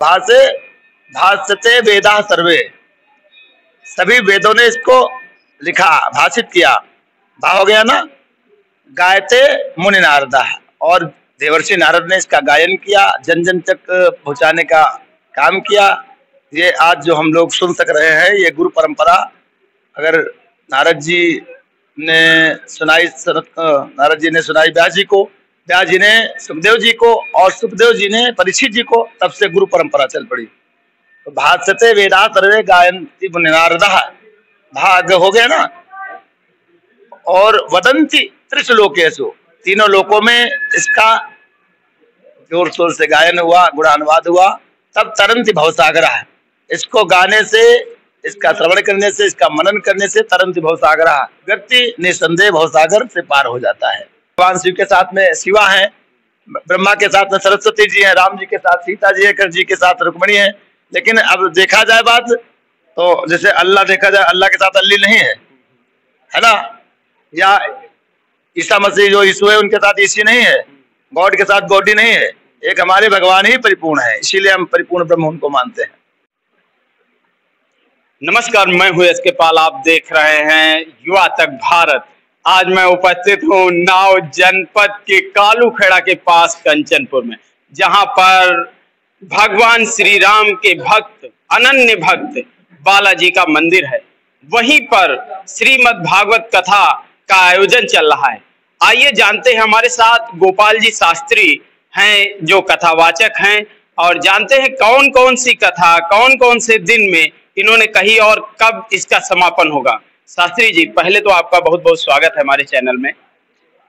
भाषे भाष्यते वेदा सर्वे, सभी वेदों ने इसको लिखा, भाषित किया। भा हो गया ना। गायते मुनि नारदा, और देवर्षि नारद ने इसका गायन किया, जन जन तक पहुंचाने का काम किया। ये आज जो हम लोग सुन सक रहे हैं, ये गुरु परंपरा अगर नारद जी ने सुनाई व्यास जी को, व्यास जी ने सुखदेव जी को, और सुखदेव जी ने परीक्षित जी को, तब से गुरु परंपरा चल पड़ी। तो भाष्यते वेदा सर्वे गायन्ति मुनि नारदा, भाग हो गया ना। और वदंती त्रिशलोकेषु, तीनों लोकों में इसका जोर शोर से गायन हुआ, गुणानुवाद हुआ। तब तरंति भवसागर है, इसको गाने से, इसका श्रवण करने से, इसका मनन करने से तरंति भवसागर, व्यक्ति निसंदेह भवसागर से पार हो जाता है। भगवान शिव के साथ में शिवा है, ब्रह्मा के साथ में सरस्वती जी है, राम जी के साथ सीता जी है, कृष्ण जी के साथ रुक्मिणी है। लेकिन अब देखा जाए बात तो जैसे अल्लाह देखा जाए, अल्लाह के साथ अल्ली नहीं है ना, या ईसा मसीह जो यीशु है उनके साथ ईसी नहीं है, गॉड के साथ गॉडी नहीं है। एक हमारे भगवान ही परिपूर्ण है, इसीलिए हम परिपूर्ण ब्रह्म उनको मानते हैं। नमस्कार, मैं हूं एस के पाल, आप देख रहे हैं युवा तक भारत। आज मैं उपस्थित हूं नाव जनपद के कालूखेड़ा के पास कंचनपुर में, जहां पर भगवान श्री राम के भक्त, अनन्य भक्त बालाजी का मंदिर है। वहीं पर श्रीमद् भागवत कथा का आयोजन चल रहा है। आइए जानते हैं, हमारे साथ गोपाल जी शास्त्री हैं जो कथावाचक हैं, और जानते हैं कौन कौन सी कथा कौन कौन से दिन में इन्होंने कही और कब इसका समापन होगा। शास्त्री जी, पहले तो आपका बहुत बहुत स्वागत है हमारे चैनल में।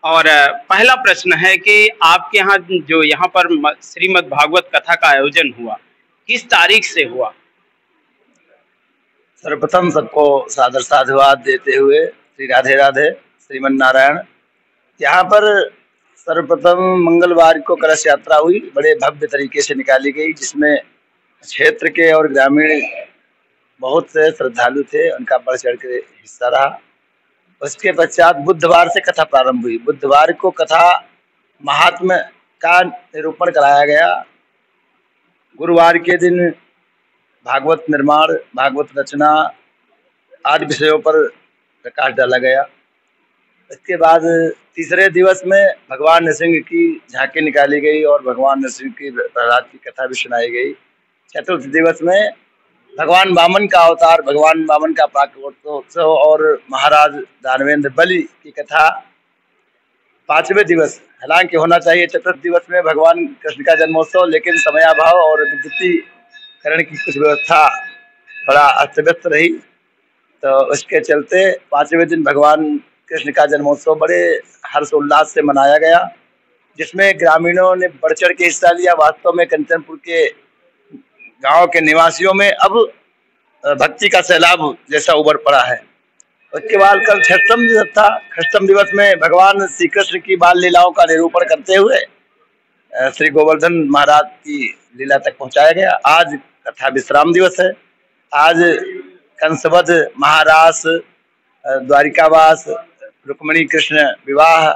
और पहला प्रश्न है कि आपके यहाँ जो यहाँ पर श्रीमद् भागवत कथा का आयोजन हुआ, किस तारीख से हुआ? सर्वप्रथम सबको सादर साधुवाद देते हुए श्री राधे राधे, श्रीमन नारायण। यहाँ पर सर्वप्रथम मंगलवार को कलश यात्रा हुई, बड़े भव्य तरीके से निकाली गई, जिसमें क्षेत्र के और ग्रामीण बहुत से श्रद्धालु थे, उनका बढ़ चढ़ के हिस्सा रहा। उसके पश्चात बुधवार से कथा प्रारंभ हुई। बुधवार को कथा महात्म्य का निरूपण कराया गया। गुरुवार के दिन भागवत निर्माण, भागवत रचना आदि विषयों पर प्रकाश डाला गया। इसके बाद तीसरे दिवस में भगवान नरसिंह की झांकी निकाली गई और भगवान नरसिंह की प्रहलाद की कथा भी सुनाई गई। चतुर्थ दिवस में भगवान वामन का अवतार, भगवान वामन का प्राकट्योत्सव और महाराज दानवेंद्र बलि की कथा। पांचवें दिवस, हालांकि होना चाहिए चतुर्थ दिवस में भगवान कृष्ण का जन्मोत्सव, लेकिन समयाभाव और विद्युतीकरण की कुछ व्यवस्था बड़ा अस्त व्यस्त रही, तो उसके चलते पांचवें दिन भगवान कृष्ण का जन्मोत्सव बड़े हर्षोल्लास से मनाया गया, जिसमें ग्रामीणों ने बढ़ चढ़ के हिस्सा लिया। वास्तव में कंचनपुर के गांव के निवासियों में अब भक्ति का सैलाब जैसा उभर पड़ा है। उसके बाद कल छठम दिवस था। छठम दिवस में भगवान श्री कृष्ण की बाल लीलाओं का निरूपण करते हुए श्री गोवर्धन महाराज की लीला तक पहुंचाया गया। आज कथा विश्राम दिवस है। आज कंसवध, महारास, द्वारिकावास, रुक्मिणी कृष्ण विवाह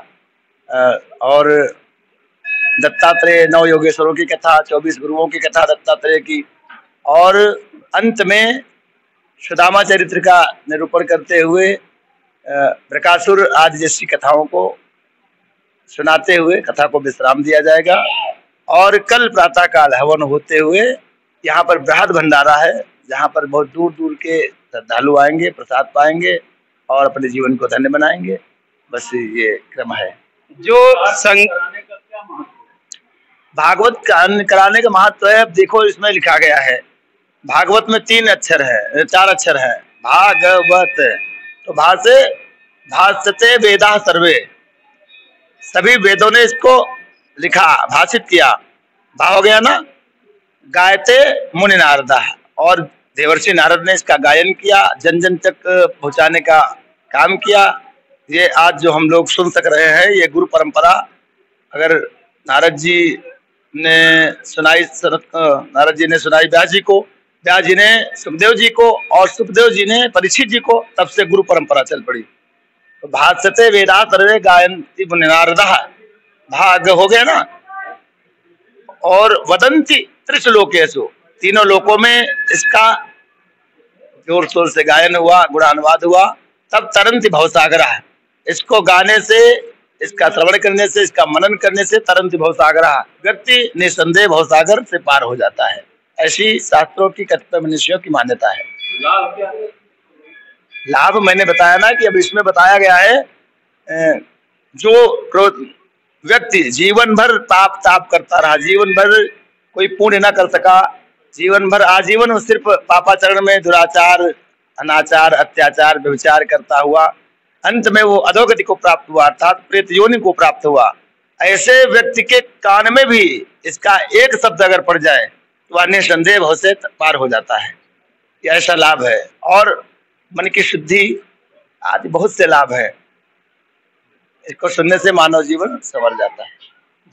और दत्तात्रेय नव योगेश्वरों की कथा, 24 गुरुओं की कथा दत्तात्रेय की, और अंत में सुदामा चरित्र का निरूपण करते हुए प्रकाशुर आदि जैसी कथाओं को सुनाते हुए कथा को विश्राम दिया जाएगा। और कल प्रातः काल हवन होते हुए यहाँ पर बृहद भंडारा है, जहाँ पर बहुत दूर दूर के श्रद्धालु आएंगे, प्रसाद पाएंगे और अपने जीवन को धन्य बनाएंगे। बस ये क्रम है। जो भागवत कराने का महत्व है। अब देखो, इसमें लिखा गया है, भागवत में 4 अक्षर है, भागवत। तो भाषे भाष्यते वेदा सर्वे, सभी वेदों ने इसको लिखा, भाषित किया। भा हो गया ना। गायते मुनि नारदा, और देवर्षि नारद ने इसका गायन किया, जन जन तक पहुंचाने का काम किया। ये आज जो हम लोग सुन सक रहे हैं, ये गुरु परंपरा अगर नारद जी ने सुनाई व्यास जी को, व्यास जी ने सुखदेव जी को, और सुखदेव जी ने परीक्षित जी को, तब से गुरु परंपरा चल पड़ी। तो भाष्यते वेदा सर्वे गायन्ति मुनि नारदा, भाग हो गया ना। और वदंती त्रिशलोकेषु, तीनों लोकों में इसका जोर शोर से गायन हुआ, गुणानुवाद हुआ, तब तरंति भवसागरा है। इसको गाने से, इसका श्रवण करने से, इसका मनन करने से तरंति भवसागरा, व्यक्ति निसंदेह भवसागर से पार हो जाता है। ऐसी शास्त्रों की, कतिपय मनुष्यों की मान्यता है। लाभ क्या? लाभ मैंने बताया ना कि अब इसमें बताया गया है, जो व्यक्ति जीवन भर पाप ताप करता रहा, जीवन भर कोई पुण्य न कर सका, जीवन भर आजीवन सिर्फ पापाचरण में दुराचार, अनाचार, अत्याचार, व्यभिचार करता हुआ अंत में वो अधोगति को प्राप्त हुआ, अर्थात प्रेत योनि को प्राप्त हुआ, ऐसे व्यक्ति के कान में भी इसका एक शब्द अगर पड़ जाए तो वह निसंदेह भव से पार हो जाता है। ये ऐसा लाभ है। और मन की शुद्धि आदि बहुत से लाभ है। इसको सुनने से मानव जीवन संवर जाता है।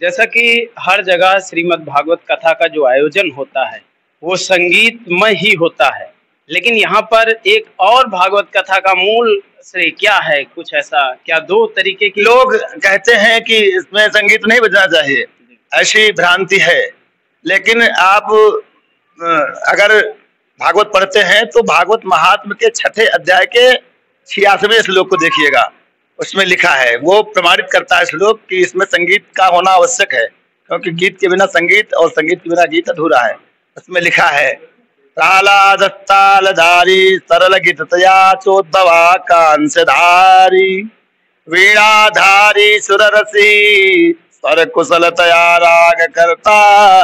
जैसा कि हर जगह श्रीमद् भागवत कथा का जो आयोजन होता है वो संगीतमय ही होता है, लेकिन यहाँ पर एक और भागवत कथा का मूल श्रेय क्या है? कुछ ऐसा क्या दो तरीके की? लोग कहते हैं कि इसमें संगीत नहीं बजना चाहिए, ऐसी भ्रांति है। लेकिन आप अगर भागवत पढ़ते हैं तो भागवत महात्म के 6ठे अध्याय के 86वें श्लोक को देखिएगा, उसमें लिखा है, वो प्रमाणित करता है श्लोक कि इसमें संगीत का होना आवश्यक है, क्योंकि गीत के बिना संगीत और संगीत के बिना गीत अधूरा है। उसमें लिखा है, तालधारी सरल गीतया चोद्भवा कांस्यधारी वीणाधारी सुररसी स्वर कुशलतया राग करता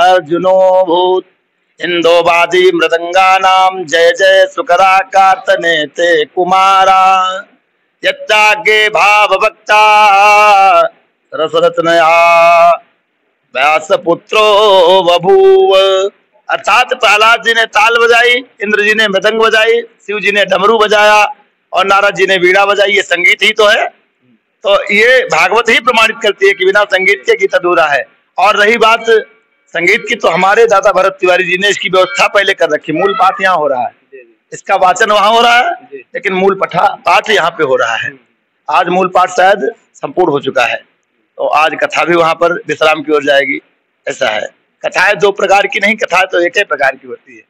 अर्जुनो भूत इंदोबादी मृदंगानाम जय जय सुकरा कार्तने ते कुमारा यत्तागे भाव भक्ता सरसरत्नया व्यास पुत्रो बभूव। अर्थात प्रहलाद जी ने ताल बजाई, इंद्र जी ने मृदंग बजाई, शिव जी ने डमरू बजाया और नारद जी ने वीणा बजाई। ये संगीत ही तो है। तो ये भागवत ही प्रमाणित करती है कि बिना संगीत के गीत अधूरा है। और रही बात संगीत की, तो हमारे दादा भरत तिवारी जी ने इसकी व्यवस्था पहले कर रखी। मूल पाठ यहाँ हो रहा है, इसका वाचन वहां हो रहा है, लेकिन मूल पाठ यहाँ पे हो रहा है। आज मूल पाठ शायद संपूर्ण हो चुका है, तो आज कथा भी वहां पर विश्राम की ओर जाएगी। ऐसा है। कथाएं दो प्रकार की नहीं, कथाएं तो एक ही प्रकार की होती है।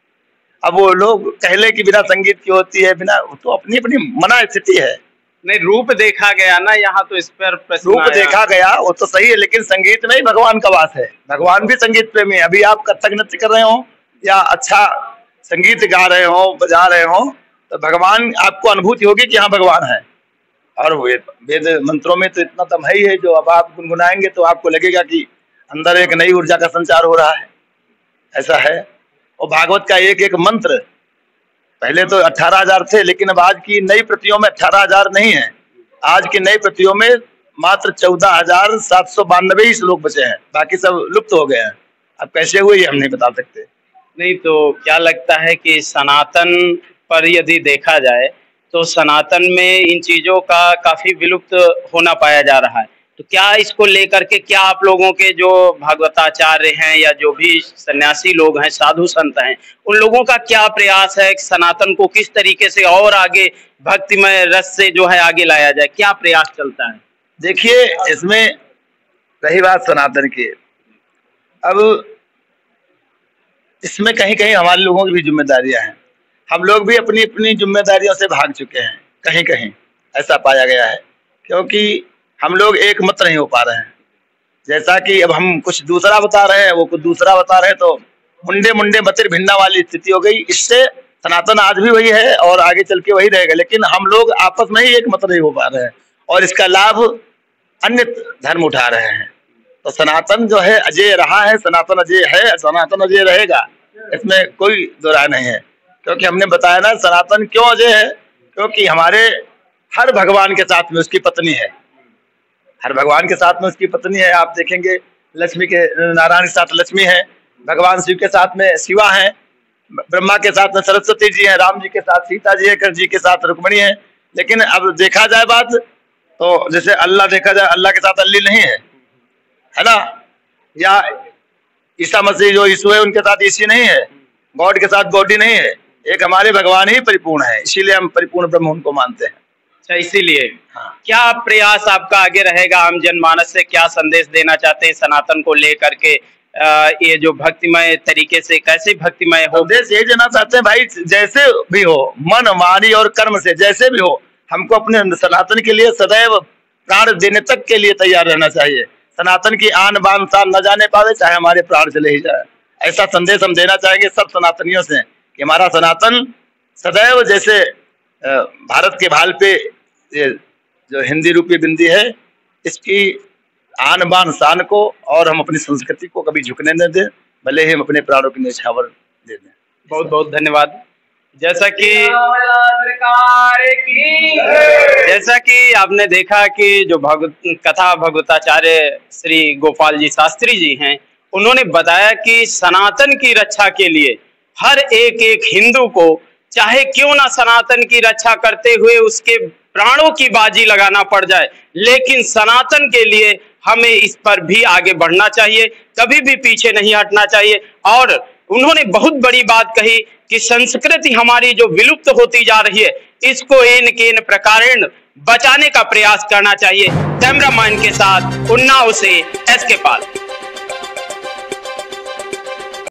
अब वो लोग कहले कि बिना संगीत की होती है, बिना, तो अपनी अपनी मना स्थिति है। नहीं, रूप देखा गया ना यहाँ, तो इस पर प्रश्न रूप देखा गया, वो तो सही है, लेकिन संगीत में ही भगवान का वास है। भगवान भी संगीत प्रेमी है। अभी आप कथक नृत्य कर रहे हो या अच्छा संगीत गा रहे हो, बजा रहे हो, तो भगवान आपको अनुभूति होगी कि हाँ भगवान है। और वेद मंत्रों में तो इतना दम है ही है, जो अब आप गुनगुनाएंगे तो आपको लगेगा कि अंदर एक नई ऊर्जा का संचार हो रहा है। ऐसा है। और भागवत का एक एक मंत्र, पहले तो 18,000 थे, लेकिन अब आज की नई प्रतियों में 18,000 नहीं है। आज की नई प्रतियों में मात्र 14,792 ही श्लोक बचे हैं, बाकी सब लुप्त हो गए हैं। अब कैसे हुए ये हम नहीं बता सकते। नहीं, तो क्या लगता है कि सनातन पर यदि देखा जाए तो सनातन में इन चीजों का काफी विलुप्त होना पाया जा रहा है, तो क्या इसको लेकर के क्या आप लोगों के जो भागवताचार्य हैं या जो भी सन्यासी लोग हैं, साधु संत हैं, उन लोगों का क्या प्रयास है कि सनातन को किस तरीके से और आगे भक्तिमय रस से जो है आगे लाया जाए? क्या प्रयास चलता है? देखिए, इसमें रही बात सनातन की, अब इसमें कहीं कहीं हमारे लोगों की भी जिम्मेदारियां हैं। हम लोग भी अपनी अपनी जिम्मेदारियों से भाग चुके हैं, कहीं कहीं ऐसा पाया गया है, क्योंकि हम लोग एक मत नहीं हो पा रहे हैं। जैसा कि अब हम कुछ दूसरा बता रहे हैं, वो कुछ दूसरा बता रहे हैं, तो मुंडे मुंडे मतिर भिन्ना वाली स्थिति हो गई। इससे सनातन आज भी वही है और आगे चल के वही रहेगा, लेकिन हम लोग आपस में ही एक मत नहीं हो पा रहे हैं और इसका लाभ अन्य धर्म उठा रहे हैं। तो सनातन जो है अजय रहा है, सनातन अजय है, सनातन अजय रहेगा, इसमें कोई दो राय नहीं है। क्योंकि हमने बताया ना, सनातन क्यों अजय है, क्योंकि हमारे हर भगवान के साथ में उसकी पत्नी है। हर भगवान के साथ में उसकी पत्नी है। आप देखेंगे लक्ष्मी के, नारायण के साथ लक्ष्मी है, भगवान शिव के साथ में शिवा है, ब्रह्मा के साथ में सरस्वती जी है, राम जी के साथ सीता जी है, कृष्ण जी के साथ रुक्मणी है। लेकिन अब देखा जाए बात, तो जैसे अल्लाह देखा जाए, अल्लाह के साथ अल्ली नहीं है ना, या ईसा मसीह जो यीशु है उनके साथ ईसी नहीं है, गॉड के साथ गॉडी नहीं है। एक हमारे भगवान ही परिपूर्ण है, इसीलिए हम परिपूर्ण ब्रह्म उनको मानते हैं। अच्छा, इसीलिए क्या प्रयास आपका आगे रहेगा? आम जनमानस से क्या संदेश देना चाहते हैं सनातन को लेकर के? ये जो भक्तिमय तरीके से कैसे भक्तिमय हो। संदेश ये देना चाहते हैं भाई, जैसे भी हो, मन वाणी और कर्म से जैसे भी हो, हमको अपने सनातन के लिए सदैव प्राण देने तक के लिए तैयार रहना चाहिए। सनातन की आन बान शान न जाने पावे, चाहे हमारे प्राण चले ही जाए। ऐसा संदेश हम देना चाहेंगे सब सनातनियों से कि हमारा सनातन सदैव जैसे भारत के भाल पे ये जो हिंदी रूपी बिंदी है, इसकी आन बान शान को और हम अपनी संस्कृति को कभी झुकने न दें, भले ही हम अपने प्राणों की न्यौछावर दे दें। बहुत बहुत धन्यवाद। जैसा कि आपने देखा कि जो कथा भगवताचार्य श्री गोपाल जी शास्त्री जी हैं, उन्होंने बताया कि सनातन की रक्षा के लिए हर एक हिंदू को चाहे क्यों ना सनातन की रक्षा करते हुए उसके प्राणों की बाजी लगाना पड़ जाए, लेकिन सनातन के लिए हमें इस पर भी आगे बढ़ना चाहिए, कभी भी पीछे नहीं हटना चाहिए। और उन्होंने बहुत बड़ी बात कही कि संस्कृति हमारी जो विलुप्त होती जा रही है, इसको एन केन प्रकारेण बचाने का प्रयास करना चाहिए। कैमरामैन के साथ उन्नाव से एस के पाल।